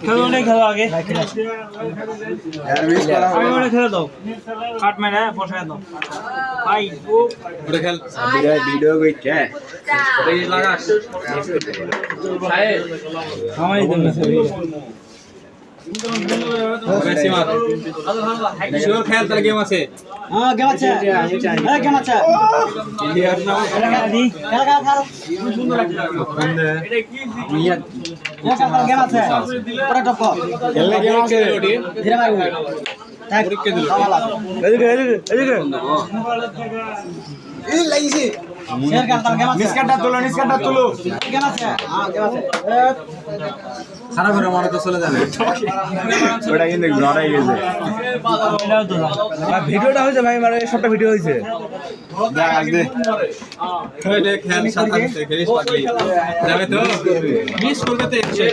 খেলো না খেলো আগে আগে খেলে দাও কাট মেরে বসায় দাও ভাই ও ওটা খেল ভিডিও কইছে এই লাগাস আমারই তো বেশি মার শিওর খেল তার গেম আছে হ্যাঁ গেম আছে হ্যাঁ গেম আছে ইন্ডিয়ার নাম দি খেলা খেলা সুন্দর একটা এটা কি গেম আছে পুরো টপ খেললে গেম আছে ওটি ধীরে মারবো পরীক্ষা দিল এদিকে এই লাগিছে শেয়ার করতাম গেম আছে নিস্কাটা তুলো গেম আছে হ্যাঁ গেম আছে খারাপ করে মারা তো চলে যাবে ওটা কিন্তু লড়াই গেছে এটাও তো ভিডিওটা হয়েছে ভাই মানে সবটা ভিডিও হয়েছে দেখ আজকে খেলে খেল সাথে খেলিস পাগলি যাবে তো মিস কলকাতা এসে